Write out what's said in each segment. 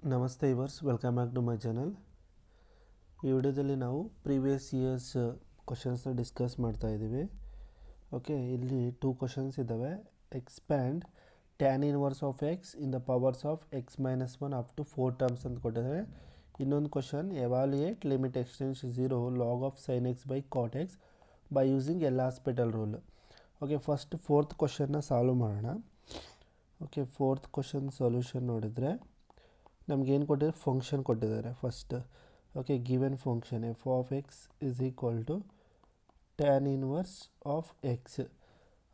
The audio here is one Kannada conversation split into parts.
ನಮಸ್ತೆ viewers, welcome back to my channel. ಈ ವಿಡಿಯೋದಲ್ಲಿ ನಾವು ಪ್ರೀವಿಯಸ್ ಇಯರ್ಸ್ ಕ್ವಶನ್ಸ್ನ ಡಿಸ್ಕಸ್ ಮಾಡ್ತಾ ಇದ್ದೀವಿ. ಓಕೆ, ಇಲ್ಲಿ 2 ಕ್ವಶನ್ಸ್ ಇದ್ದಾವೆ. Expand tan inverse of x in the powers of x minus 1 up to 4 terms ಅಂತ ಕೊಟ್ಟಿದ್ದಾರೆ. ಇನ್ನೊಂದು question, evaluate limit extends 0 log of sine x by cot x by using L Hospital rule. Okay, first 4th ಕ್ವಶನ್ನ ಸಾಲ್ವ್ ಮಾಡೋಣ. ಓಕೆ, 4th ಕ್ವಶನ್ ಸೊಲ್ಯೂಷನ್ ನೋಡಿದರೆ ನಮಗೇನು ಕೊಟ್ಟಿದ್ದಾರೆ, ಫಂಕ್ಷನ್ ಕೊಟ್ಟಿದ್ದಾರೆ first. Okay, given function f of x is equal to tan inverse of x.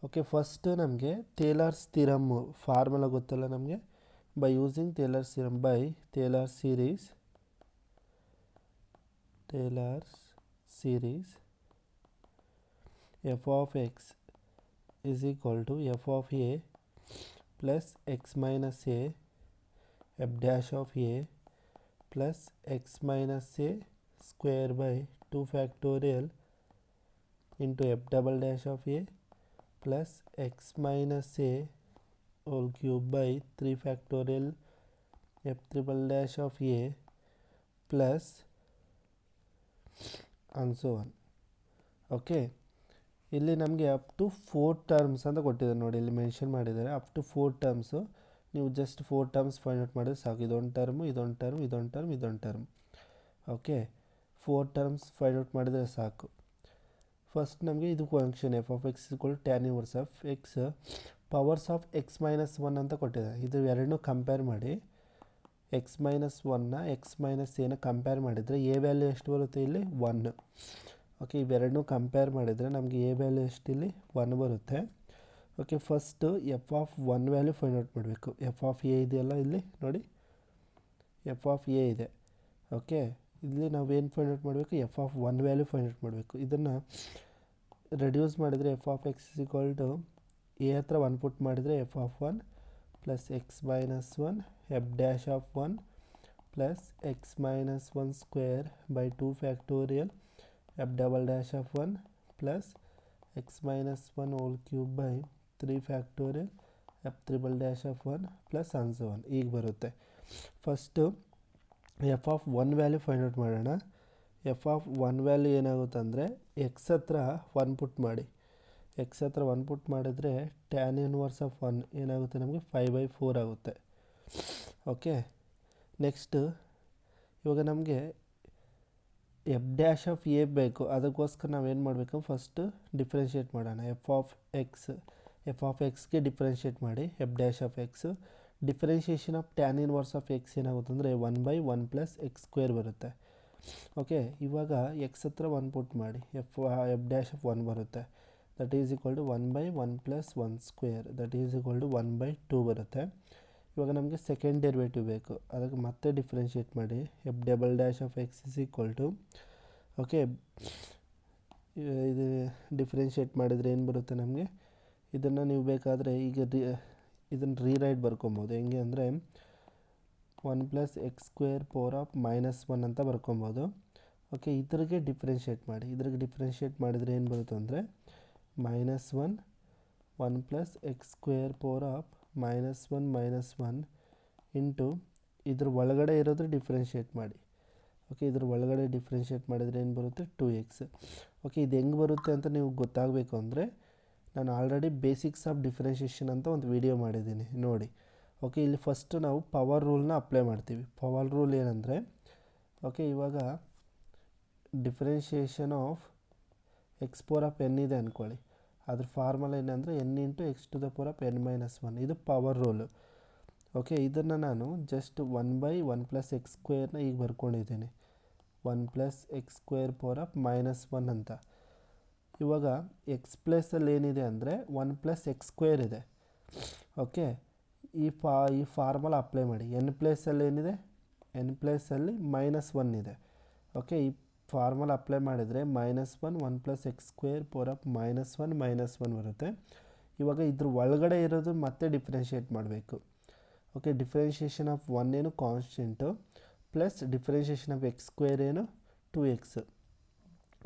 Okay, first ನಮಗೆ ಟೇಲರ್ಸ್ ಥಿರಮ್ ಫಾರ್ಮುಲಾ ಗೊತ್ತಲ್ಲ ನಮಗೆ. By using Taylor's theorem by Taylor's series f of x is equal to f of a plus x minus a f dash of a plus x minus a square by 2 factorial into f double dash of a plus x minus a whole cube by 3 factorial f triple dash of a plus and so on. Okay, ಇಲ್ಲಿ ನಮಗೆ ಅಪ್ ಟು 4 ಟರ್ಮ್ಸ್ ಅಂತ ಕೊಟ್ಟಿದ್ದಾರೆ ನೋಡಿ, ಇಲ್ಲಿ ಮೆನ್ಷನ್ ಮಾಡಿದ್ದಾರೆ ಅಪ್ ಟು 4 ಟರ್ಮ್ಸು. ನೀವು ಜಸ್ಟ್ 4 ಟರ್ಮ್ಸ್ ಫೈಂಡ್ ಔಟ್ ಮಾಡಿದ್ರೆ ಸಾಕು. ಇದೊಂದು ಟರ್ಮು, ಇದೊಂದು ಟರ್ಮ್, ಇದೊಂದು ಟರ್ಮ್, ಇದೊಂದು term. Okay, 4 terms find out ಮಾಡಿದರೆ ಸಾಕು. ಫಸ್ಟ್ ನಮಗೆ ಇದು function f of X equal tan inverse of X powers of x minus 1 ಅಂತ ಕೊಟ್ಟಿದ್ದಾರೆ. ಇದು ಎರಡನ್ನೂ ಕಂಪೇರ್ ಮಾಡಿ, ಎಕ್ಸ್ ಮೈನಸ್ 1ನ ಎಕ್ಸ್ ಮೈನಸ್ ಎನ ಕಂಪೇರ್ ಮಾಡಿದರೆ ಎ ವ್ಯಾಲ್ಯೂ ಎಷ್ಟು ಬರುತ್ತೆ, ಇಲ್ಲಿ 1. ಓಕೆ, ಇವೆರಡನ್ನೂ ಕಂಪೇರ್ ಮಾಡಿದರೆ ನಮಗೆ ಎ ವ್ಯಾಲ್ಯೂ ಎಷ್ಟು, ಇಲ್ಲಿ 1 ಬರುತ್ತೆ. Okay, first f of 1 value find out ಮಾಡಬೇಕು. ಎಫ್ ಆಫ್ ಎ ಇದೆಯಲ್ಲ, ಇಲ್ಲಿ ನೋಡಿ ಎಫ್ ಆಫ್ ಎ ಇದೆ. ಓಕೆ, ಇಲ್ಲಿ ನಾವೇನು ಫೈಂಡ್ ಔಟ್ ಮಾಡಬೇಕು, f of 1 value find out ಮಾಡಬೇಕು. ಇದನ್ನು ರೆಡ್ಯೂಸ್ ಮಾಡಿದರೆ f of x is equal to a ಹತ್ರ 1 ಪುಟ್ ಮಾಡಿದರೆ f of 1 plus x minus 1 f dash of 1 plus x minus 1 square by 2 factorial f double dash of 1 plus x minus 1 whole cube by 3 factorial F triple dash of 1 plus answer 1 ಈಗ ಬರುತ್ತೆ. First f of 1 value find out ಮಾಡೋಣ. ಎಫ್ ಆಫ್ 1 ವ್ಯಾಲ್ಯೂ ಏನಾಗುತ್ತೆ ಅಂದರೆ ಎಕ್ಸ್ ಹತ್ರ 1 ಪುಟ್ ಮಾಡಿ. ಎಕ್ಸ್ ಹತ್ರ 1 ಪುಟ್ ಮಾಡಿದರೆ ಟ್ಯಾನ್ ಇನ್ವರ್ಸ್ ಆಫ್ 1 ಏನಾಗುತ್ತೆ, ನಮಗೆ 5/4 ಆಗುತ್ತೆ. ಓಕೆ, ನೆಕ್ಸ್ಟು ಇವಾಗ ನಮಗೆ ಎಫ್ ಡ್ಯಾಶ್ ಆಫ್ ಎ ಬೇಕು. ಅದಕ್ಕೋಸ್ಕರ ನಾವೇನು ಮಾಡಬೇಕು, ಫಸ್ಟ್ ಡಿಫ್ರೆನ್ಷಿಯೇಟ್ ಮಾಡೋಣ. ಎಫ್ ಆಫ್ ಎಕ್ಸ್ಗೆ ಡಿಫ್ರೆನ್ಷಿಯೇಟ್ ಮಾಡಿ f dash of x. Differentiation of tan inverse of x ಏನಾಗುತ್ತೆ ಅಂದರೆ 1/1 ಪ್ಲಸ್ ಎಕ್ಸ್ ಸ್ಕ್ವೇರ್ ಬರುತ್ತೆ. ಓಕೆ, ಇವಾಗ ಎಕ್ಸ್ ಹತ್ರ 1 ಪುಟ್ ಮಾಡಿ ಎಫ್ ಡ್ಯಾಶ್ ಆಫ್ 1 ಬರುತ್ತೆ. That is equal to 1/1 plus 1 square that is equal to 1/2 ಬರುತ್ತೆ. ಇವಾಗ ನಮಗೆ ಸೆಕೆಂಡ್ ಡೆರಿವೇಟಿವ್ ಬೇಕು. ಅದಕ್ಕೆ ಮತ್ತೆ ಡಿಫ್ರೆನ್ಷಿಯೇಟ್ ಮಾಡಿ f double dash of x is equal to, okay, ಇದು ಡಿಫ್ರೆನ್ಷಿಯೇಟ್ ಮಾಡಿದರೆ ಏನು ಬರುತ್ತೆ ನಮಗೆ, ಇದನ್ನು ನೀವು ಬೇಕಾದರೆ ಈಗ ಇದನ್ನು ರೀರೈಟ್ ಬರ್ಕೊಬೋದು. ಹೆಂಗೆ ಅಂದರೆ 1 plus x square power of minus 1 ಅಂತ ಬರ್ಕೊಬೋದು. ಓಕೆ, ಇದ್ರಿಗೆ ಡಿಫ್ರೆನ್ಷಿಯೇಟ್ ಮಾಡಿ. ಇದ್ರಿಗೆ ಡಿಫ್ರೆನ್ಷಿಯೇಟ್ ಮಾಡಿದರೆ ಏನು ಬರುತ್ತೆ ಅಂದರೆ -1 plus x square power of -1 into ಇದ್ರ ಒಳಗಡೆ ಇರೋದು ಡಿಫ್ರೆನ್ಷಿಯೇಟ್ ಮಾಡಿ. ಓಕೆ, ಇದ್ರ ಒಳಗಡೆ ಡಿಫ್ರೆನ್ಷಿಯೇಟ್ ಮಾಡಿದರೆ ಏನು ಬರುತ್ತೆ, 2x. ಓಕೆ, ಇದು ಹೆಂಗೆ ಬರುತ್ತೆ ಅಂತ ನೀವು ಗೊತ್ತಾಗಬೇಕು ಅಂದರೆ ನಾನು ಆಲ್ರೆಡಿ ಬೇಸಿಕ್ಸ್ ಆಫ್ ಡಿಫ್ರೆನ್ಷಿಯೇಷನ್ ಅಂತ ಒಂದು ವಿಡಿಯೋ ಮಾಡಿದ್ದೀನಿ ನೋಡಿ. ಓಕೆ, ಇಲ್ಲಿ ಫಸ್ಟು ನಾವು ಪವರ್ ರೂಲ್ನ ಅಪ್ಲೈ ಮಾಡ್ತೀವಿ. ಪವರ್ ರೂಲ್ ಏನಂದರೆ, ಓಕೆ, ಇವಾಗ differentiation of x power of n ಇದೆ ಅಂದ್ಕೊಳ್ಳಿ. ಅದ್ರ ಫಾರ್ಮುಲಾ ಏನಂದರೆ n into x to the power of n-1. ಇದು ಪವರ್ ರೂಲು. ಓಕೆ, ಇದನ್ನು ನಾನು ಜಸ್ಟ್ 1/1 ಪ್ಲಸ್ ಎಕ್ಸ್ ಸ್ಕ್ವೇರ್ನ ಈಗ ಬರ್ಕೊಂಡಿದ್ದೀನಿ. 1 plus x square power of -1 ಅಂತ. ಇವಾಗ ಎಕ್ಸ್ ಪ್ಲೇಸಲ್ಲಿ ಏನಿದೆ ಅಂದರೆ 1 ಪ್ಲಸ್ ಎಕ್ಸ್ ಸ್ಕ್ವೇರ್ ಇದೆ. ಓಕೆ, ಈ ಫಾರ್ಮುಲಾ ಅಪ್ಲೈ ಮಾಡಿ. ಎನ್ ಪ್ಲೇಸಲ್ಲಿ ಏನಿದೆ, ಎನ್ ಪ್ಲೇಸಲ್ಲಿ -1 ಇದೆ. ಓಕೆ, ಈ ಫಾರ್ಮುಲಾ ಅಪ್ಲೈ ಮಾಡಿದರೆ -1 plus x square power of -1 ಬರುತ್ತೆ. ಇವಾಗ ಇದ್ರ ಒಳಗಡೆ ಇರೋದು ಮತ್ತೆ ಡಿಫ್ರೆನ್ಷಿಯೇಟ್ ಮಾಡಬೇಕು. ಓಕೆ, ಡಿಫ್ರೆನ್ಷಿಯೇಷನ್ ಆಫ್ 1 ಏನು constant plus differentiation of X square ಏನು 2x.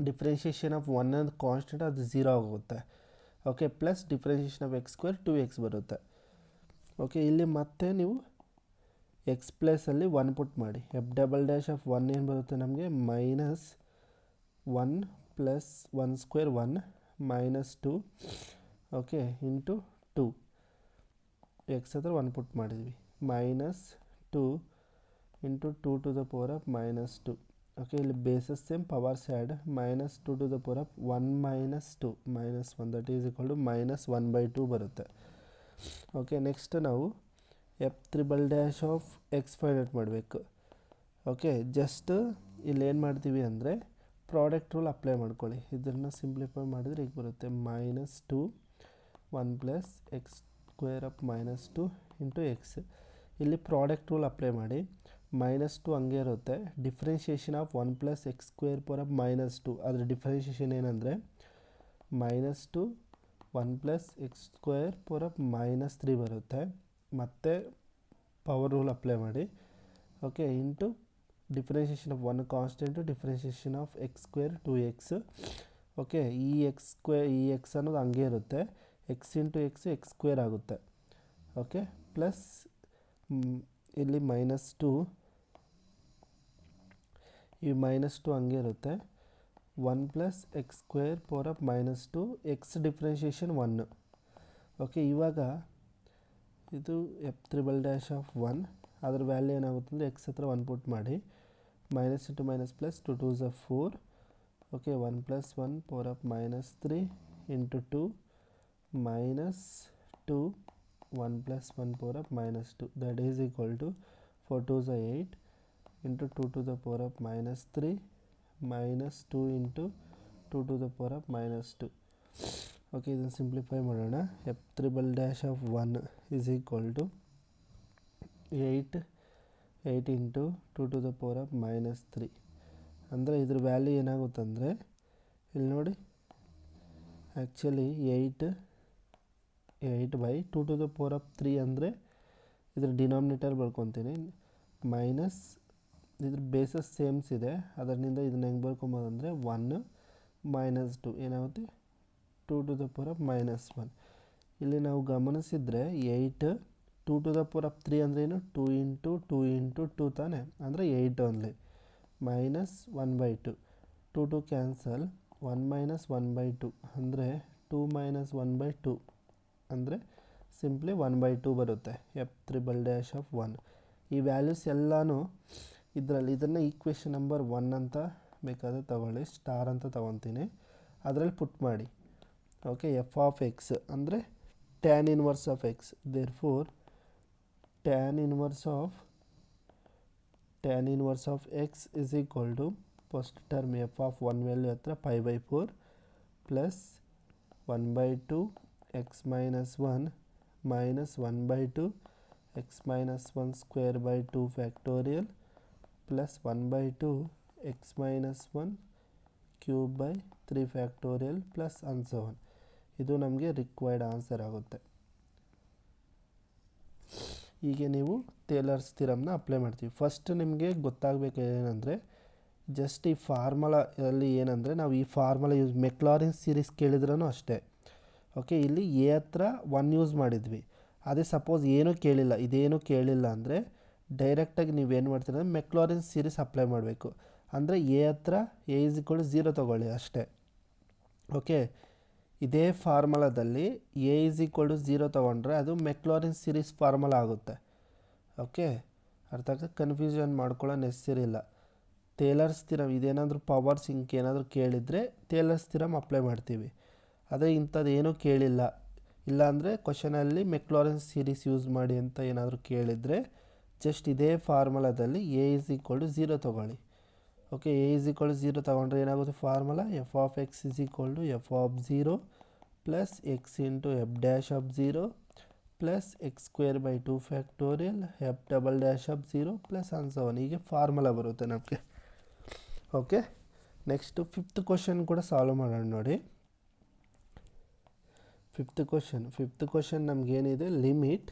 ಡಿಫ್ರೆನ್ಷಿಯೇಷನ್ ಆಫ್ 1 ಅನ್ನೋದು ಕಾನ್ಸ್ಟೆಂಟ್, ಅದು 0 ಆಗುತ್ತೆ. Okay, plus differentiation of X square 2x ಬರುತ್ತೆ. ಓಕೆ, ಇಲ್ಲಿ ಮತ್ತೆ ನೀವು ಎಕ್ಸ್ ಪ್ಲೇಸಲ್ಲಿ 1 ಪುಟ್ ಮಾಡಿ. ಎಫ್ ಡಬಲ್ ಡ್ಯಾಶ್ ಆಫ್ 1 ಏನು ಬರುತ್ತೆ ನಮಗೆ -1 + 1 ಸ್ಕ್ವೇರ್ 1 -2 ಓಕೆ ಇಂಟು 2 ಎಕ್ಸ್ ಹತ್ರ 1 ಪುಟ್ ಮಾಡಿದ್ವಿ -2 into 2 to the power of -2 okay ಇಲ್ಲಿ bases same powers add -2 to the power of 1 - 2 -1 that is equal to -1/2 ಬರುತ್ತೆ. ಓಕೆ ನೆಕ್ಸ್ಟ್ ನಾವು f triple dash of x find out ಮಾಡಬೇಕು. ಓಕೆ ಜಸ್ಟ್ ಇಲ್ಲಿ ಏನು ಮಾಡ್ತೀವಿ ಅಂದರೆ ಪ್ರಾಡಕ್ಟ್ ರೂಲ್ ಅಪ್ಲೈ ಮಾಡ್ಕೊಳ್ಳಿ. ಇದನ್ನು ಸಿಂಪ್ಲಿಫೈ ಮಾಡಿದರೆ ಈಗ ಬರುತ್ತೆ -2 1 + x² - 2 ಇಂಟು ಎಕ್ಸ್. ಇಲ್ಲಿ ಪ್ರಾಡಕ್ಟ್ ರೂಲ್ ಅಪ್ಲೈ ಮಾಡಿ. -2 ಹಂಗೆ ಇರುತ್ತೆ. ಡಿಫ್ರೆನ್ಷಿಯೇಷನ್ ಆಫ್ 1 + x² - ಅದರ ಡಿಫ್ರೆನ್ಷಿಯೇಷನ್ ಏನಂದರೆ -2 1 + x² - 3 ಬರುತ್ತೆ. ಮತ್ತು ಪವರ್ ರೂಲ್ ಅಪ್ಲೈ ಮಾಡಿ. Okay into differentiation of 1 constant differentiation of x² 2x. Okay ಈ ಎಕ್ಸ್ ಅನ್ನೋದು ಹಂಗೆ ಇರುತ್ತೆ. ಎಕ್ಸ್ ಇಂಟು x² ಆಗುತ್ತೆ. ಓಕೆ ಪ್ಲಸ್ ಇಲ್ಲಿ -2 ಈ -2 ಹಂಗೆ ಇರುತ್ತೆ. 1 + x² - 2 ಎಕ್ಸ್ ಡಿಫ್ರೆನ್ಷಿಯೇಷನ್ 1. ಓಕೆ ಇವಾಗ ಇದು ಎಫ್ ತ್ರಿಬಲ್ ಡ್ಯಾಶ್ ಆಫ್ 1 ಅದ್ರ ವ್ಯಾಲ್ಯೂ ಏನಾಗುತ್ತೆ ಅಂದರೆ ಎಕ್ಸ್ ಹತ್ರ 1 ಪುಟ್ ಮಾಡಿ. -2 - 2 2s are 4 okay 1 + 1 power of -3 into 2 -2 1 + 1 power of -2 that is equal to 4 2s are 8 into 2 to the power of -3 -2 into 2 to the power of -2. Okay ಇದನ್ನು ಸಿಂಪ್ಲಿಫೈ ಮಾಡೋಣ. F triple dash of 1 is equal to 8 into 2 to the power of -3 ಅಂದರೆ ಇದ್ರ ವ್ಯಾಲ್ಯೂ ಏನಾಗುತ್ತಂದರೆ ಇಲ್ಲಿ ನೋಡಿ actually 8/2 to the power of 3 ಅಂದರೆ ಇದ್ರ ಡಿನಾಮಿನೇಟರ್ ಬರ್ಕೊತೀನಿ ಮೈನಸ್ ಇದ್ರ ಬೇಸಸ್ ಸೇಮ್ಸ್ ಇದೆ. ಅದರಿಂದ ಇದನ್ನ ಹೆಂಗೆ ಬರ್ಕೊಬೋದು ಅಂದರೆ 1 - 2 ಏನಾಗುತ್ತೆ 2 ಟು ದ ಪವರ್ ಆಫ್ -1. ಇಲ್ಲಿ ನಾವು ಗಮನಿಸಿದರೆ 8 2 ಟು ದ ಪವರ್ ಆಫ್ 3 ಅಂದರೆ ಏನು 2 ಇಂಟು 2 ಇಂಟು 2 ತಾನೆ ಅಂದರೆ 8 ಓನ್ಲಿ -1/2 2 2 ಕ್ಯಾನ್ಸಲ್ 1 - 1/2 ಅಂದರೆ 2 - 1/2 ಅಂದರೆ ಸಿಂಪ್ಲಿ 1/2 ಬರುತ್ತೆ. ಎಫ್ ತ್ರಿಬಲ್ ಡ್ಯಾಶ್ ಆಫ್ 1 ಈ ವ್ಯಾಲ್ಯೂಸ್ ಎಲ್ಲನೂ ಇದನ್ನು ಈಕ್ವೇಷನ್ ನಂಬರ್ 1 ಅಂತ ಬೇಕಾದರೆ ತಗೊಳ್ಳಿ, ಸ್ಟಾರ್ ಅಂತ ತೊಗೊತೀನಿ, ಅದರಲ್ಲಿ ಪುಟ್ ಮಾಡಿ. ಓಕೆ ಎಫ್ ಆಫ್ ಎಕ್ಸ್ ಅಂದರೆ tan inverse of x. Therefore tan inverse of x is equal to first term f of 1 value ಹತ್ರ π/4 plus 1/2 x - 1 minus 1/2 x - 1 square by 2 factorial plus 1/2 x - 1 cube by 3 factorial plus and so on. ಇದು ನಮಗೆ ರಿಕ್ವೈರ್ಡ್ ಆನ್ಸರ್ ಆಗುತ್ತೆ. ಹೀಗೆ ನೀವು ಟೇಲರ್ಸ್ ಥಿಯರಮ್ನ ಅಪ್ಲೈ ಮಾಡ್ತೀವಿ. ಫಸ್ಟ್ ನಿಮಗೆ ಗೊತ್ತಾಗಬೇಕು ಏನಂದರೆ ಜಸ್ಟ್ ಈ ಫಾರ್ಮುಲಾದಲ್ಲಿ ಏನಂದರೆ ನಾವು ಈ ಫಾರ್ಮುಲಾ ಯೂಸ್ ಮೆಕ್ಲಾರಿನ್ ಸೀರೀಸ್ ಕೇಳಿದ್ರೂ ಅಷ್ಟೇ. ಓಕೆ ಇಲ್ಲಿ ಎ ಹತ್ರ 1 ಯೂಸ್ ಮಾಡಿದ್ವಿ, ಅದೇ ಸಪೋಸ್ ಏನೂ ಕೇಳಿಲ್ಲ, ಇದೇನೂ ಕೇಳಿಲ್ಲ ಅಂದರೆ ಡೈರೆಕ್ಟಾಗಿ ನೀವೇನು ಮಾಡ್ತೀರ ಅಂದರೆ ಮೆಕ್ಲಾರಿನ್ ಸೀರೀಸ್ ಅಪ್ಲೈ ಮಾಡಬೇಕು. ಅಂದರೆ ಎ ಹತ್ರ ಎ ಇಸ್ ಈಕ್ವಲ್ ಟು 0 ತೊಗೊಳ್ಳಿ ಅಷ್ಟೇ. ಓಕೆ ಇದೇ ಫಾರ್ಮುಲಾದಲ್ಲಿ ಎ ಇಸ್ ಈಕ್ವಲ್ ಟು 0 ತೊಗೊಂಡ್ರೆ ಅದು ಮೆಕ್ಲಾರಿನ್ ಸೀರೀಸ್ ಫಾರ್ಮುಲಾ ಆಗುತ್ತೆ. ಓಕೆ ಅರ್ಥ ಆಗ್ತದೆ, ಕನ್ಫ್ಯೂಷನ್ ಮಾಡ್ಕೊಳ್ಳೋ ನೆಸಸರಿ ಇಲ್ಲ. ಟೇಲರ್ಸ್ ಥಿಯರಮ್ ಇದೇನಾದರೂ ಪವರ್ಸ್ ಹಿಂಗೆ ಏನಾದರೂ ಕೇಳಿದರೆ ಟೇಲರ್ಸ್ ಥಿಯರಮ್ ಅಪ್ಲೈ ಮಾಡ್ತೀವಿ. ಅದೇ ಇಂಥದ್ದು ಏನೂ ಕೇಳಿಲ್ಲ, ಇಲ್ಲಾಂದರೆ ಕ್ವಶನಲ್ಲಿ ಮೆಕ್ಲಾರಿನ್ ಸೀರೀಸ್ ಯೂಸ್ ಮಾಡಿ ಅಂತ ಏನಾದರೂ ಕೇಳಿದರೆ ಜಸ್ಟ್ ಇದೇ ಫಾರ್ಮುಲಾದಲ್ಲಿ ಎ ಇಸ್ ಈಕ್ವಲ್ ಟು 0 ತೊಗೊಳ್ಳಿ. Okay A is equal to 0 ತೊಗೊಂಡ್ರೆ ಏನಾಗುತ್ತೆ formula f of x is equal to f of 0 plus x into f dash of 0 plus x square by 2 factorial f double dash of 0 plus and so on. ಹೀಗೆ ಫಾರ್ಮುಲಾ ಬರುತ್ತೆ ನಮಗೆ. ಓಕೆ ನೆಕ್ಸ್ಟು 5th ಕ್ವಶನ್ ಕೂಡ ಸಾಲ್ವ್ ಮಾಡೋಣ ನೋಡಿ. 5th ಕ್ವಶನ್ ನಮಗೇನಿದೆ limit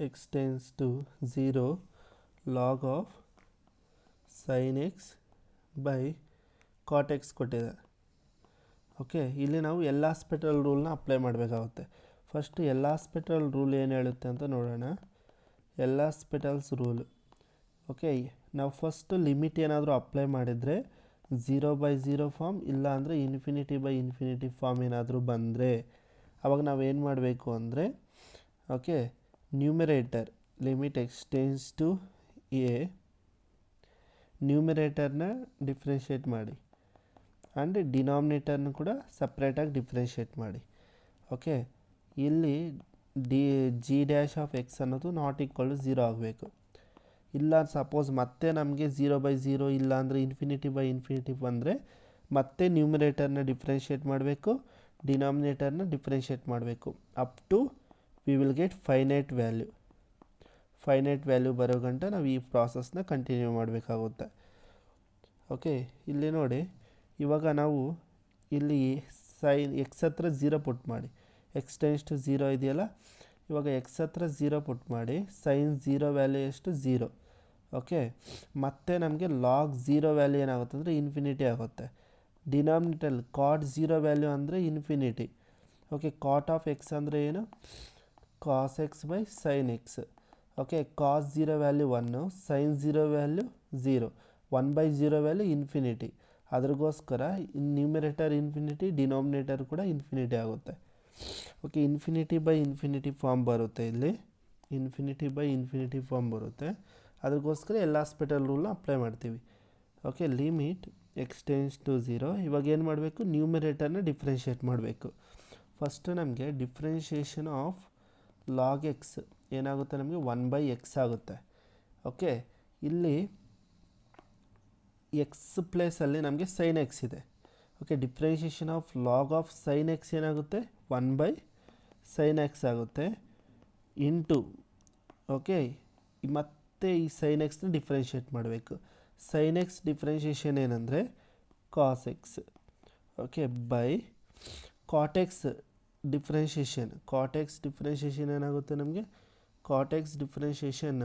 extends to 0 log of sin x by cot x ಕೊಟ್ಟಿದೆ. ಓಕೆ, ಇಲ್ಲಿ ನಾವು ಎಲ್ ಹಾಸ್ಪಿಟಲ್ ರೂಲ್ನ ಅಪ್ಲೈ ಮಾಡಬೇಕಾಗುತ್ತೆ. ಫಸ್ಟ್ ಎಲ್ ಹಾಸ್ಪಿಟಲ್ ರೂಲ್ ಏನು ಹೇಳುತ್ತೆ ಅಂತ ನೋಡೋಣ. L hospitals rule. ಓಕೆ, ನಾವು ಫಸ್ಟು ಲಿಮಿಟ್ ಏನಾದರೂ ಅಪ್ಲೈ ಮಾಡಿದರೆ 0/0 ಫಾರ್ಮ್, ಇಲ್ಲ ಅಂದರೆ ಇನ್ಫಿನಿಟಿ ಫಾರ್ಮ್ ಏನಾದರೂ ಬಂದರೆ ಆವಾಗ ನಾವೇನು ಮಾಡಬೇಕು ಅಂದರೆ, okay, numerator limit extends to A, ನ್ಯೂಮರೇಟರ್ನ ಡಿಫ್ರೆನ್ಷಿಯೇಟ್ ಮಾಡಿ ಆ್ಯಂಡ್ ಡಿನಾಮಿನೇಟರ್ನ ಕೂಡ ಸಪ್ರೇಟಾಗಿ ಡಿಫ್ರೆನ್ಷಿಯೇಟ್ ಮಾಡಿ. ಓಕೆ, ಇಲ್ಲಿ g' ಅನ್ನೋದು ನಾಟ್ ಈಕ್ವಲ್ ಟು 0 ಆಗಬೇಕು. ಇಲ್ಲ ಸಪೋಸ್ ಮತ್ತೆ ನಮಗೆ 0/0 ಇಲ್ಲ ಅಂದರೆ ಇನ್ಫಿನಿಟಿ ಬಂದರೆ ಮತ್ತೆ ನ್ಯೂಮರೇಟರ್ನ ಡಿಫ್ರೆನ್ಷಿಯೇಟ್ ಮಾಡಬೇಕು, ಡಿನಾಮಿನೇಟರ್ನ ಡಿಫ್ರೆನ್ಷಿಯೇಟ್ ಮಾಡಬೇಕು. Up to we will get finite value ಬರೋ ಗಂಟ ನಾವು ಈ ಪ್ರಾಸೆಸ್ನ ಕಂಟಿನ್ಯೂ ಮಾಡಬೇಕಾಗುತ್ತೆ. ಓಕೆ, ಇಲ್ಲಿ ನೋಡಿ, ಇವಾಗ ನಾವು ಇಲ್ಲಿ ಸೈನ್ ಎಕ್ಸ್ ಹತ್ರ 0 ಪುಟ್ ಮಾಡಿ, ಎಕ್ಸ್ ಟೆನ್ಸ್ ಟು 0 ಇದೆಯಲ್ಲ, ಇವಾಗ ಎಕ್ಸ್ ಹತ್ರ 0 ಪುಟ್ ಮಾಡಿ ಸೈನ್ 0 ವ್ಯಾಲ್ಯೂ ಎಷ್ಟು 0. ಓಕೆ, ಮತ್ತು ನಮಗೆ ಲಾಗ್ 0 ವ್ಯಾಲ್ಯೂ ಏನಾಗುತ್ತೆ ಅಂದರೆ ಇನ್ಫಿನಿಟಿ ಆಗುತ್ತೆ. ಡಿನಾಮಿನೇಟರ್ ಕಾಟ್ 0 ವ್ಯಾಲ್ಯೂ ಅಂದರೆ infinity. Okay, cot of x ಅಂದರೆ ಏನು, cos x by sine x. Okay, cos 0 value 1, sine 0 value 0, 1/0 value infinity. ಅದ್ರಗೋಸ್ಕರ ನ್ಯೂಮರೇಟರ್ ಇನ್ಫಿನಿಟಿ, ಡಿನಾಮಿನೇಟರ್ ಕೂಡ ಇನ್ಫಿನಿಟಿ ಆಗುತ್ತೆ. ಓಕೆ, ಇನ್ಫಿನಿಟಿ ಫಾರ್ಮ್ ಬರುತ್ತೆ, ಇಲ್ಲಿ ಇನ್ಫಿನಿಟಿ ಫಾರ್ಮ್ ಬರುತ್ತೆ. ಅದಕ್ಕೋಸ್ಕರ ಎಲ್ ಹಾಸ್ಪಿಟಲ್ ರೂಲ್ನ ಅಪ್ಲೈ ಮಾಡ್ತೀವಿ. Okay, limit extends to 0. ಇವಾಗ ಏನು ಮಾಡಬೇಕು, ನ್ಯೂಮರೇಟರ್ನ ಡಿಫ್ರೆನ್ಷಿಯೇಟ್ ಮಾಡಬೇಕು. ಫಸ್ಟು ನಮಗೆ ಡಿಫ್ರೆನ್ಷಿಯೇಷನ್ ಆಫ್ ಲಾಗ್ ಎಕ್ಸ್ ಏನಾಗುತ್ತೆ, ನಮಗೆ 1/x ಆಗುತ್ತೆ. ಓಕೆ, ಇಲ್ಲಿ ಎಕ್ಸ್ ಪ್ಲೇಸಲ್ಲಿ ನಮಗೆ ಸೈನ್ ಎಕ್ಸ್ ಇದೆ. Okay, differentiation of log of sine X ಏನಾಗುತ್ತೆ, 1/sin x ಆಗುತ್ತೆ ಇಂಟು. ಓಕೆ, ಮತ್ತೆ ಈ ಸೈನ್ ಎಕ್ಸ್ನ ಡಿಫ್ರೆನ್ಷಿಯೇಟ್ ಮಾಡಬೇಕು. ಸೈನ್ ಎಕ್ಸ್ ಡಿಫ್ರೆನ್ಷಿಯೇಷನ್ ಏನಂದರೆ cos x. Okay, by cot x differentiation ಏನಾಗುತ್ತೆ ನಮಗೆ, ಕಾಟ್ ಎಕ್ಸ್ ಡಿಫ್ರೆನ್ಷಿಯೇಷನ್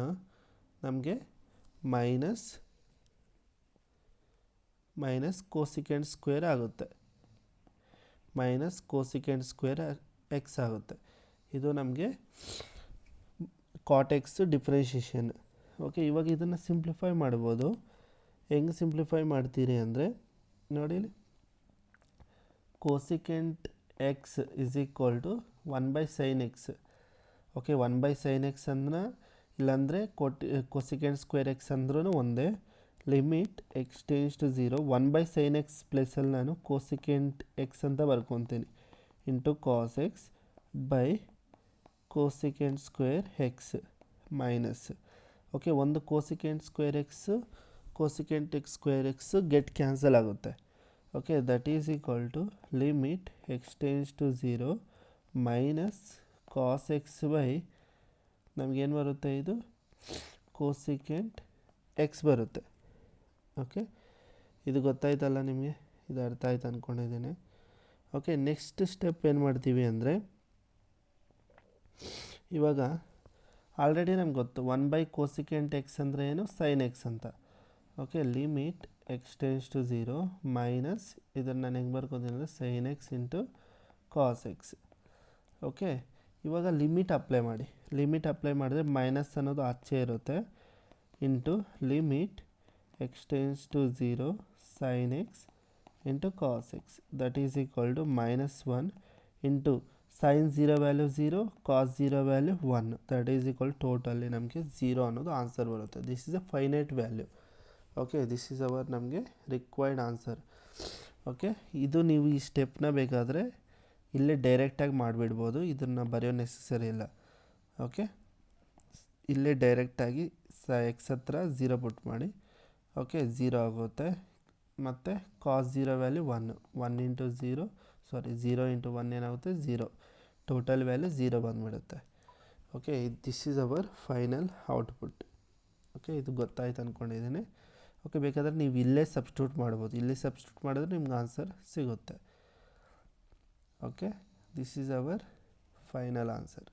ನಮಗೆ ಮೈನಸ್ ಕೋಸಿಕೆಂಡ್ ಸ್ಕ್ವೇರ್ ಆಗುತ್ತೆ, ಮೈನಸ್ ಕೋಸಿಕೆಂಡ್ ಸ್ಕ್ವೇರ್ ಎಕ್ಸ್ ಆಗುತ್ತೆ. ಇದು ನಮಗೆ ಕಾಟ್ ಎಕ್ಸ್ ಡಿಫ್ರೆನ್ಷಿಯೇಷನ್. ಓಕೆ, ಇವಾಗ ಇದನ್ನು ಸಿಂಪ್ಲಿಫೈ ಮಾಡ್ಬೋದು. ಹೆಂಗೆ ಸಿಂಪ್ಲಿಫೈ ಮಾಡ್ತೀರಿ ಅಂದರೆ ನೋಡಿ, cosecant x is equal to 1/sin x. Okay, 1/sin x ಅಂದ್ರೆ ಇಲ್ಲಾಂದರೆ ಕೋಸಿಕೆಂಟ್ ಸ್ಕ್ವೇರ್ ಎಕ್ಸ್ ಅಂದ್ರೂ ಒಂದೇ. Limit extends to 0, 1/sin x ಪ್ಲೇಸಲ್ಲಿ ನಾನು ಕೋಸಿಕೆಂಟ್ ಎಕ್ಸ್ ಅಂತ ಬರ್ಕೊತೀನಿ into cos x by cosecant square x minus. Okay, ಒಂದು cosecant square x get cancel ಆಗುತ್ತೆ. Okay, that is equal to limit extends to 0 minus cos x by ನಮಗೇನು ಬರುತ್ತೆ, ಇದು ಕೋಸಿಕೆಂಟ್ ಎಕ್ಸ್ ಬರುತ್ತೆ. ಓಕೆ, ಇದು ಗೊತ್ತಾಯ್ತಲ್ಲ ನಿಮಗೆ, ಇದು ಅರ್ಥ ಆಯ್ತು ಅಂದ್ಕೊಂಡಿದ್ದೀನಿ. ಓಕೆ, ನೆಕ್ಸ್ಟ್ ಸ್ಟೆಪ್ ಏನು ಮಾಡ್ತೀವಿ ಅಂದರೆ, ಇವಾಗ ಆಲ್ರೆಡಿ ನಮ್ಗೆ ಗೊತ್ತು 1/cosecant x ಅಂದರೆ ಏನು, ಸೈನ್ ಎಕ್ಸ್ ಅಂತ. Okay, limit extends to 0 minus ಇದನ್ನು ನಾನು ಹೆಂಗೆ ಬರ್ಕೋತೀನಿ ಅಂದರೆ sine x into cos x. Okay, ಇವಾಗ ಲಿಮಿಟ್ ಅಪ್ಲೈ ಮಾಡಿದ್ರೆ ಮೈನಸ್ ಅನ್ನೋದು ಆಚೆ ಇರುತ್ತೆ into limit extends to 0 sin x into cos x that is equal to -1 into sin 0 value 0 cos 0 value 1 that is equal totally ನಮಗೆ 0 ಅನ್ನೋದು ಆನ್ಸರ್ ಬರುತ್ತೆ. This is a finite value. Okay, this is our ನಮಗೆ ರಿಕ್ವೈರ್ಡ್ ಆನ್ಸರ್. ಓಕೆ, ಇದು ನೀವು ಈ ಸ್ಟೆಪ್ನ ಬೇಕಾದರೆ ಇಲ್ಲೇ ಡೈರೆಕ್ಟಾಗಿ ಮಾಡಿಬಿಡ್ಬೋದು, ಇದನ್ನು ಬರೆಯೋ ನೆಸಸರಿ ಇಲ್ಲ. ಓಕೆ, ಇಲ್ಲೇ ಡೈರೆಕ್ಟಾಗಿ ಎಕ್ಸ್ ಹತ್ರ 0 ಪುಟ್ ಮಾಡಿ. ಓಕೆ, 0 ಆಗುತ್ತೆ. ಮತ್ತು ಕಾಸ್ 0 ವ್ಯಾಲ್ಯೂ 1 ಇಂಟು 0 ಇಂಟು 1 ಏನಾಗುತ್ತೆ 0, ಟೋಟಲ್ ವ್ಯಾಲ್ಯೂ 0 ಬಂದುಬಿಡುತ್ತೆ. Okay, this is our final output. Okay, ಇದು ಗೊತ್ತಾಯ್ತು ಅಂದ್ಕೊಂಡಿದ್ದೀನಿ. ಓಕೆ, ಬೇಕಾದರೆ ನೀವು ಇಲ್ಲೇ ಸಬ್ಸ್ಟಿಟ್ಯೂಟ್ ಮಾಡ್ಬೋದು, ಇಲ್ಲೇ ಸಬ್ಸ್ಟಿಟ್ಯೂಟ್ ಮಾಡಿದ್ರೆ ನಿಮ್ಗೆ ಆನ್ಸರ್ ಸಿಗುತ್ತೆ. Okay, this is our final answer.